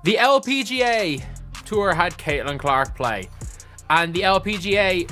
The LPGA Tour had Caitlin Clark play. And the LPGA,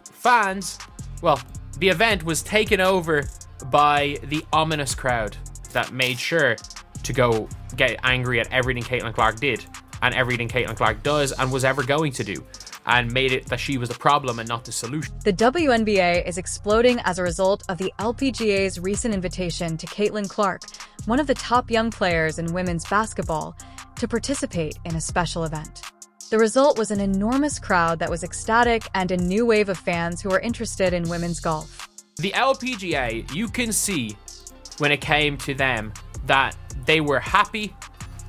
fans, the event was taken over by the ominous crowd that made sure to go get angry at everything Caitlin Clark did and everything Caitlin Clark does and was ever going to do, and made it that she was the problem and not the solution. The WNBA is exploding as a result of the LPGA's recent invitation to Caitlin Clark, one of the top young players in women's basketball, to participate in a special event. The result was an enormous crowd that was ecstatic and a new wave of fans who were interested in women's golf. The LPGA, you can see when it came to them that they were happy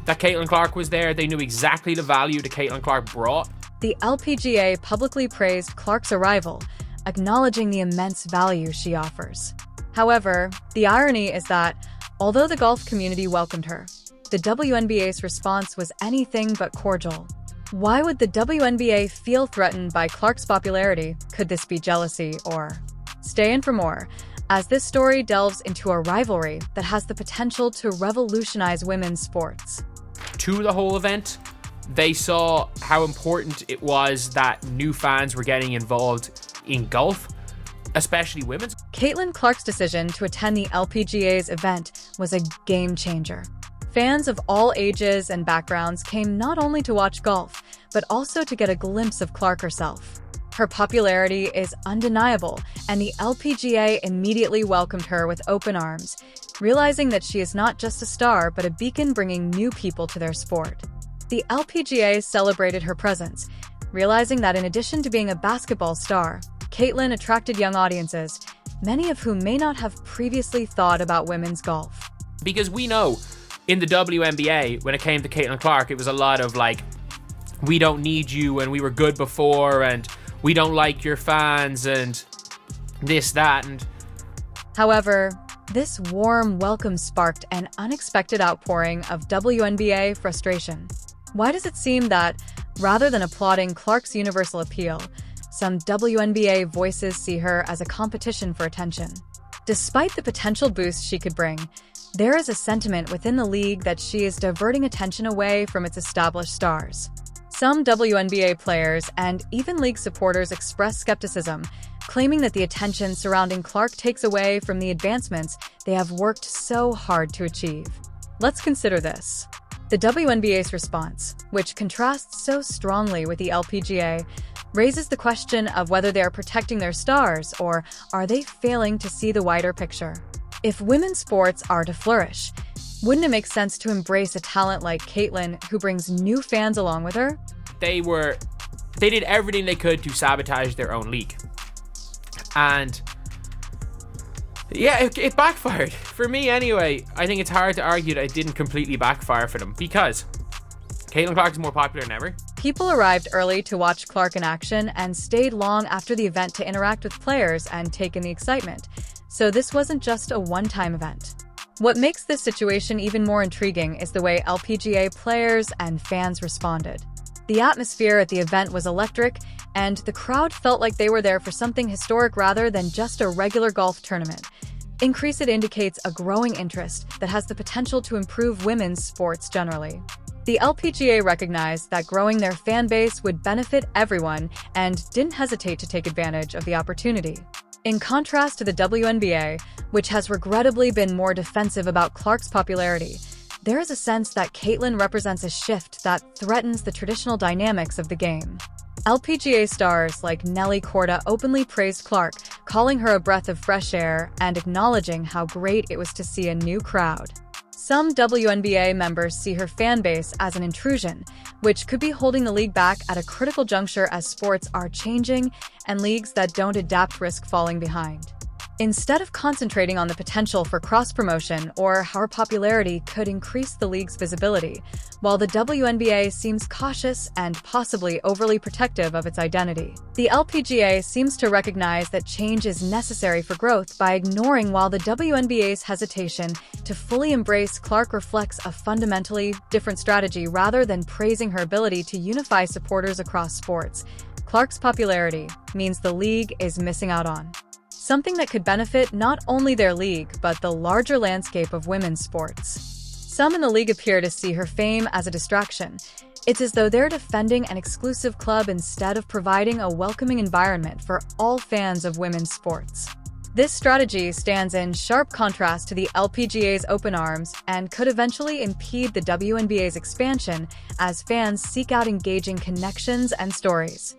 that Caitlin Clark was there. They knew exactly the value that Caitlin Clark brought. The LPGA publicly praised Clark's arrival, acknowledging the immense value she offers. However, the irony is that, although the golf community welcomed her, the WNBA's response was anything but cordial. Why would the WNBA feel threatened by Clark's popularity? Could this be jealousy or... Stay in for more, as this story delves into a rivalry that has the potential to revolutionize women's sports. To the whole event, they saw how important it was that new fans were getting involved in golf, especially women's. Caitlin Clark's decision to attend the LPGA's event was a game changer. Fans of all ages and backgrounds came not only to watch golf, but also to get a glimpse of Clark herself. Her popularity is undeniable, and the LPGA immediately welcomed her with open arms, realizing that she is not just a star, but a beacon bringing new people to their sport. The LPGA celebrated her presence, realizing that in addition to being a basketball star, Caitlin attracted young audiences, many of whom may not have previously thought about women's golf. Because we know in the WNBA, when it came to Caitlin Clark, it was a lot of we don't need you, and we were good before, and we don't like your fans, and this, that, and... However, this warm welcome sparked an unexpected outpouring of WNBA frustration. Why does it seem that, rather than applauding Clark's universal appeal, some WNBA voices see her as a competition for attention? Despite the potential boost she could bring, there is a sentiment within the league that she is diverting attention away from its established stars. Some WNBA players and even league supporters express skepticism, claiming that the attention surrounding Clark takes away from the advancements they have worked so hard to achieve. Let's consider this. The WNBA's response, which contrasts so strongly with the LPGA, raises the question of whether they are protecting their stars or are they failing to see the wider picture. If women's sports are to flourish, wouldn't it make sense to embrace a talent like Caitlin who brings new fans along with her? They did everything they could to sabotage their own league. And yeah, it backfired. For me anyway, I think it's hard to argue that it didn't completely backfire for them because Caitlin Clark is more popular than ever. People arrived early to watch Clark in action and stayed long after the event to interact with players and take in the excitement. So this wasn't just a one-time event. What makes this situation even more intriguing is the way LPGA players and fans responded. The atmosphere at the event was electric, and the crowd felt like they were there for something historic rather than just a regular golf tournament. Increase it indicates a growing interest that has the potential to improve women's sports generally. The LPGA recognized that growing their fan base would benefit everyone and didn't hesitate to take advantage of the opportunity. In contrast to the WNBA, which has regrettably been more defensive about Clark's popularity, there is a sense that Caitlin represents a shift that threatens the traditional dynamics of the game. LPGA stars like Nelly Korda openly praised Clark, calling her a breath of fresh air and acknowledging how great it was to see a new crowd. Some WNBA members see her fan base as an intrusion, which could be holding the league back at a critical juncture as sports are changing and leagues that don't adapt risk falling behind. Instead of concentrating on the potential for cross-promotion or how her popularity could increase the league's visibility, while the WNBA seems cautious and possibly overly protective of its identity. The LPGA seems to recognize that change is necessary for growth by ignoring while the WNBA's hesitation to fully embrace Clark reflects a fundamentally different strategy rather than praising her ability to unify supporters across sports. Clark's popularity means the league is missing out on something that could benefit not only their league, but the larger landscape of women's sports. Some in the league appear to see her fame as a distraction. It's as though they're defending an exclusive club instead of providing a welcoming environment for all fans of women's sports. This strategy stands in sharp contrast to the LPGA's open arms and could eventually impede the WNBA's expansion as fans seek out engaging connections and stories.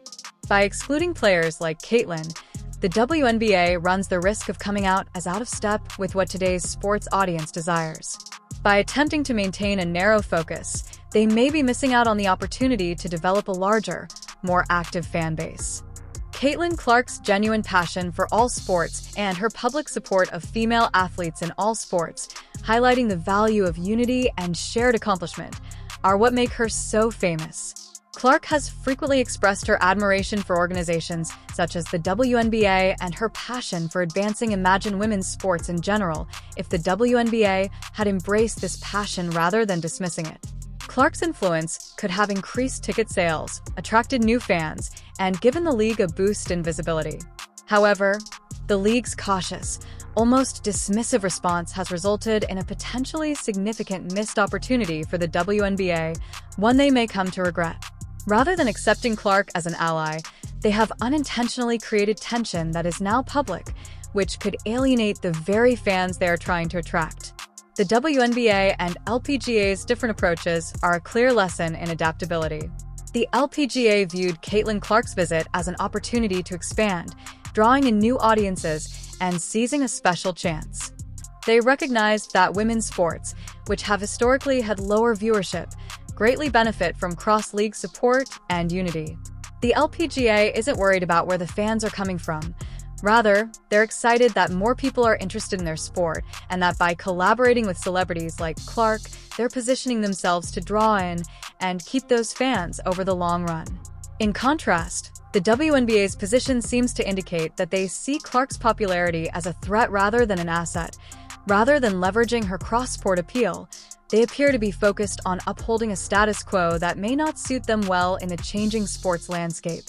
By excluding players like Caitlin, the WNBA runs the risk of coming out as out of step with what today's sports audience desires. By attempting to maintain a narrow focus, they may be missing out on the opportunity to develop a larger, more active fan base. Caitlin Clark's genuine passion for all sports and her public support of female athletes in all sports, highlighting the value of unity and shared accomplishment, are what make her so famous. Clark has frequently expressed her admiration for organizations such as the WNBA and her passion for advancing Imagine women's sports in general if the WNBA had embraced this passion rather than dismissing it. Clark's influence could have increased ticket sales, attracted new fans, and given the league a boost in visibility. However, the league's cautious, almost dismissive response has resulted in a potentially significant missed opportunity for the WNBA, one they may come to regret. Rather than accepting Clark as an ally, they have unintentionally created tension that is now public, which could alienate the very fans they are trying to attract. The WNBA and LPGA's different approaches are a clear lesson in adaptability. The LPGA viewed Caitlin Clark's visit as an opportunity to expand, drawing in new audiences and seizing a special chance. They recognized that women's sports, which have historically had lower viewership, greatly benefit from cross-league support and unity. The LPGA isn't worried about where the fans are coming from. Rather, they're excited that more people are interested in their sport and that by collaborating with celebrities like Clark, they're positioning themselves to draw in and keep those fans over the long run. In contrast, the WNBA's position seems to indicate that they see Clark's popularity as a threat rather than an asset. Rather than leveraging her cross-sport appeal, they appear to be focused on upholding a status quo that may not suit them well in the changing sports landscape.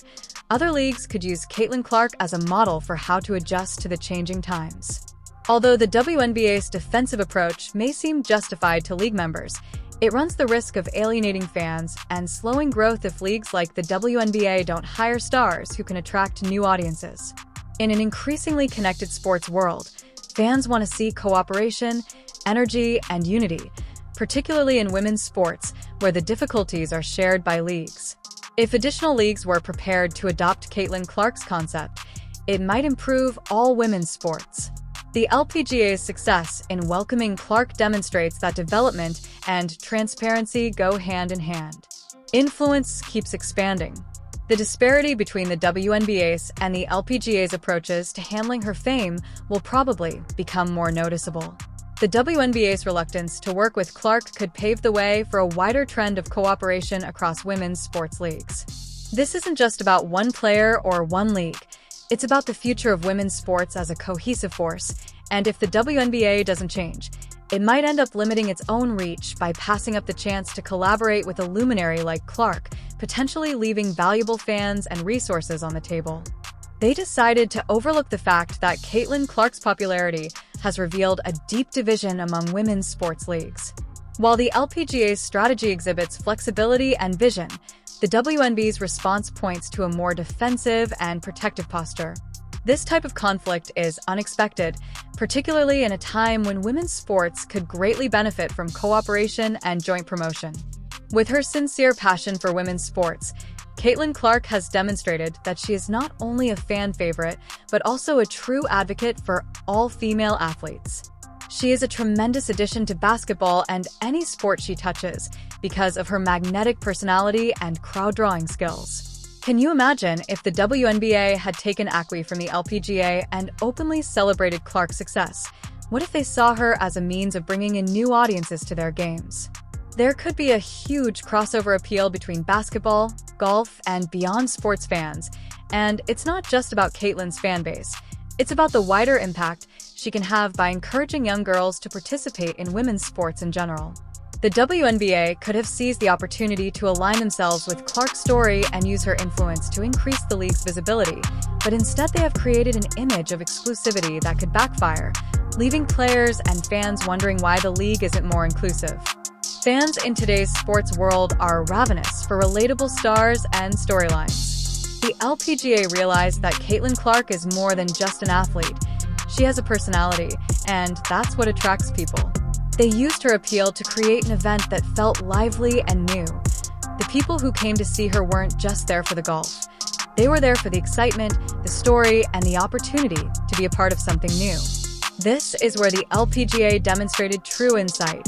Other leagues could use Caitlin Clark as a model for how to adjust to the changing times. Although the WNBA's defensive approach may seem justified to league members, it runs the risk of alienating fans and slowing growth if leagues like the WNBA don't hire stars who can attract new audiences. In an increasingly connected sports world, fans want to see cooperation, energy, and unity, particularly in women's sports, where the difficulties are shared by leagues. If additional leagues were prepared to adopt Caitlin Clark's concept, it might improve all women's sports. The LPGA's success in welcoming Clark demonstrates that development and transparency go hand in hand. Influence keeps expanding. The disparity between the WNBA's and the LPGA's approaches to handling her fame will probably become more noticeable. The WNBA's reluctance to work with Clark could pave the way for a wider trend of cooperation across women's sports leagues. This isn't just about one player or one league. It's about the future of women's sports as a cohesive force, and if the WNBA doesn't change, it might end up limiting its own reach by passing up the chance to collaborate with a luminary like Clark, potentially leaving valuable fans and resources on the table. They decided to overlook the fact that Caitlin Clark's popularity has revealed a deep division among women's sports leagues. While the LPGA's strategy exhibits flexibility and vision, the WNBA's response points to a more defensive and protective posture. This type of conflict is unexpected, particularly in a time when women's sports could greatly benefit from cooperation and joint promotion. With her sincere passion for women's sports, Caitlin Clark has demonstrated that she is not only a fan favorite, but also a true advocate for all female athletes. She is a tremendous addition to basketball and any sport she touches because of her magnetic personality and crowd-drawing skills. Can you imagine if the WNBA had taken Acqui from the LPGA and openly celebrated Clark's success? What if they saw her as a means of bringing in new audiences to their games? There could be a huge crossover appeal between basketball, golf, and beyond sports fans. And it's not just about Caitlin's fan base. It's about the wider impact she can have by encouraging young girls to participate in women's sports in general. The WNBA could have seized the opportunity to align themselves with Clark's story and use her influence to increase the league's visibility, but instead they have created an image of exclusivity that could backfire, leaving players and fans wondering why the league isn't more inclusive. Fans in today's sports world are ravenous for relatable stars and storylines. The LPGA realized that Caitlin Clark is more than just an athlete. She has a personality, and that's what attracts people. They used her appeal to create an event that felt lively and new. The people who came to see her weren't just there for the golf. They were there for the excitement, the story, and the opportunity to be a part of something new. This is where the LPGA demonstrated true insight.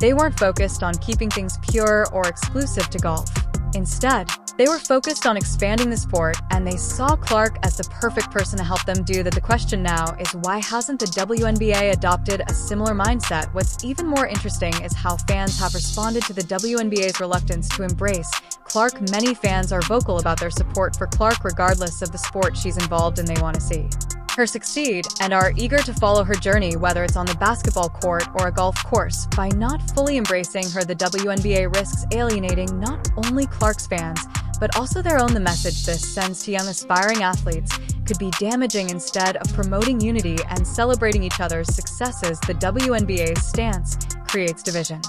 They weren't focused on keeping things pure or exclusive to golf. Instead, they were focused on expanding the sport, and they saw Clark as the perfect person to help them do that. The question now is, why hasn't the WNBA adopted a similar mindset? What's even more interesting is how fans have responded to the WNBA's reluctance to embrace Clark. Many fans are vocal about their support for Clark regardless of the sport she's involved in. They want to see her succeed and are eager to follow her journey, whether it's on the basketball court or a golf course. By not fully embracing her, the WNBA risks alienating not only Clark's fans, but also their own. The message this sends to young aspiring athletes could be damaging. Instead of promoting unity and celebrating each other's successes, the WNBA's stance creates division,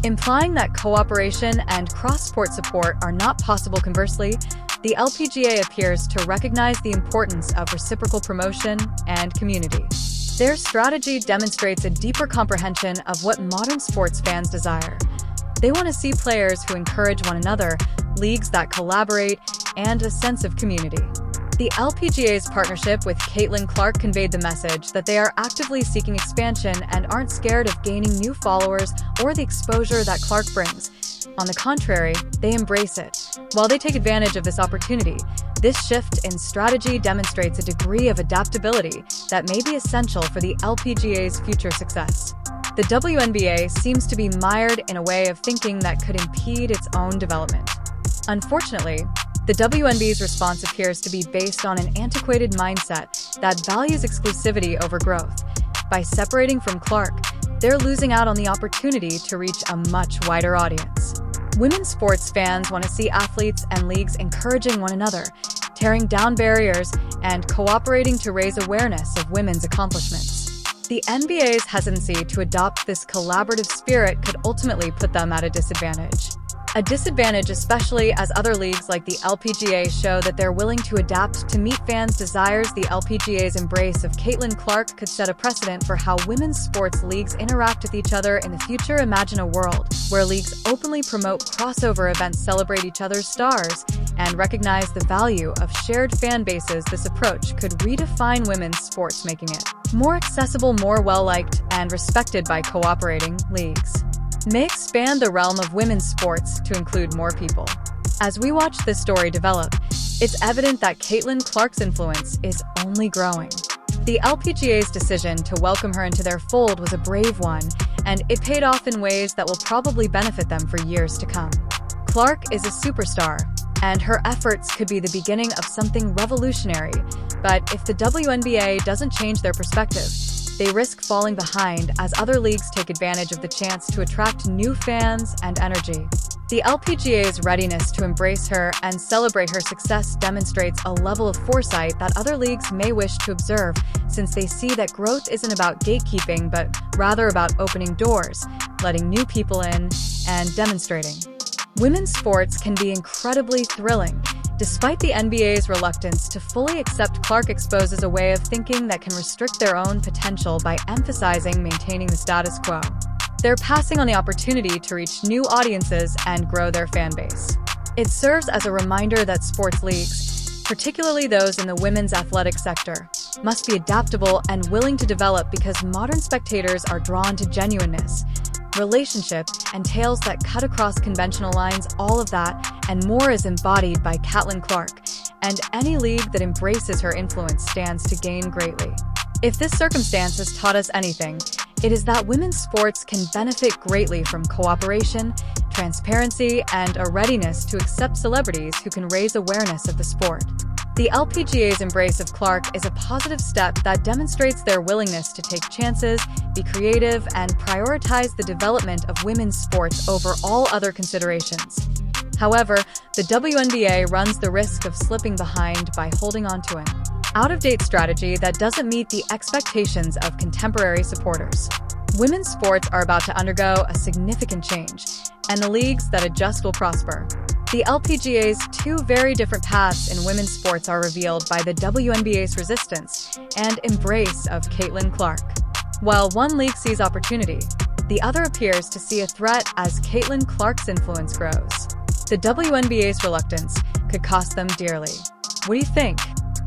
implying that cooperation and cross-sport support are not possible. Conversely, the LPGA appears to recognize the importance of reciprocal promotion and community. Their strategy demonstrates a deeper comprehension of what modern sports fans desire. They want to see players who encourage one another, leagues that collaborate, and a sense of community. The LPGA's partnership with Caitlin Clark conveyed the message that they are actively seeking expansion and aren't scared of gaining new followers or the exposure that Clark brings. On the contrary, they embrace it. While they take advantage of this opportunity, this shift in strategy demonstrates a degree of adaptability that may be essential for the LPGA's future success. The WNBA seems to be mired in a way of thinking that could impede its own development. Unfortunately, the WNBA's response appears to be based on an antiquated mindset that values exclusivity over growth. By separating from Clark, they're losing out on the opportunity to reach a much wider audience. Women's sports fans want to see athletes and leagues encouraging one another, tearing down barriers, and cooperating to raise awareness of women's accomplishments. The NBA's hesitancy to adopt this collaborative spirit could ultimately put them at a disadvantage. Especially as other leagues like the LPGA show that they're willing to adapt to meet fans' desires. The LPGA's embrace of Caitlin Clark could set a precedent for how women's sports leagues interact with each other in the future. Imagine a world where leagues openly promote crossover events, celebrate each other's stars, and recognize the value of shared fan bases. This approach could redefine women's sports, making it more accessible, more well-liked, and respected by cooperating leagues. May expand the realm of women's sports to include more people. As we watch this story develop, it's evident that Caitlin Clark's influence is only growing. The LPGA's decision to welcome her into their fold was a brave one, and it paid off in ways that will probably benefit them for years to come. Clark is a superstar, and her efforts could be the beginning of something revolutionary. But if the WNBA doesn't change their perspective, they risk falling behind as other leagues take advantage of the chance to attract new fans and energy. The LPGA's readiness to embrace her and celebrate her success demonstrates a level of foresight that other leagues may wish to observe, since they see that growth isn't about gatekeeping but rather about opening doors, letting new people in, and demonstrating. Women's sports can be incredibly thrilling. Despite the NBA's reluctance to fully accept, Clark exposes a way of thinking that can restrict their own potential by emphasizing maintaining the status quo. They're passing on the opportunity to reach new audiences and grow their fan base. It serves as a reminder that sports leagues, particularly those in the women's athletic sector, must be adaptable and willing to develop because modern spectators are drawn to genuineness, relationship, and tales that cut across conventional lines. All of that and more is embodied by Caitlin Clark, and any league that embraces her influence stands to gain greatly. If this circumstance has taught us anything, it is that women's sports can benefit greatly from cooperation, transparency, and a readiness to accept celebrities who can raise awareness of the sport. The LPGA's embrace of Clark is a positive step that demonstrates their willingness to take chances, be creative, and prioritize the development of women's sports over all other considerations. However, the WNBA runs the risk of slipping behind by holding on to an out-of-date strategy that doesn't meet the expectations of contemporary supporters. Women's sports are about to undergo a significant change, and the leagues that adjust will prosper. The LPGA's two very different paths in women's sports are revealed by the WNBA's resistance and embrace of Caitlin Clark. While one league sees opportunity, the other appears to see a threat as Caitlin Clark's influence grows. The WNBA's reluctance could cost them dearly. What do you think?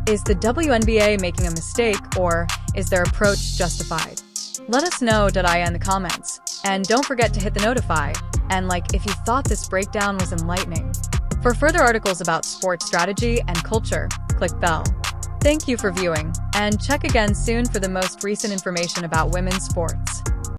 Is the WNBA making a mistake, or is their approach justified? Let us know in the comments. And don't forget to hit the notify and like if you thought this breakdown was enlightening. For further articles about sports strategy and culture, click bell. Thank you for viewing, and check again soon for the most recent information about women's sports.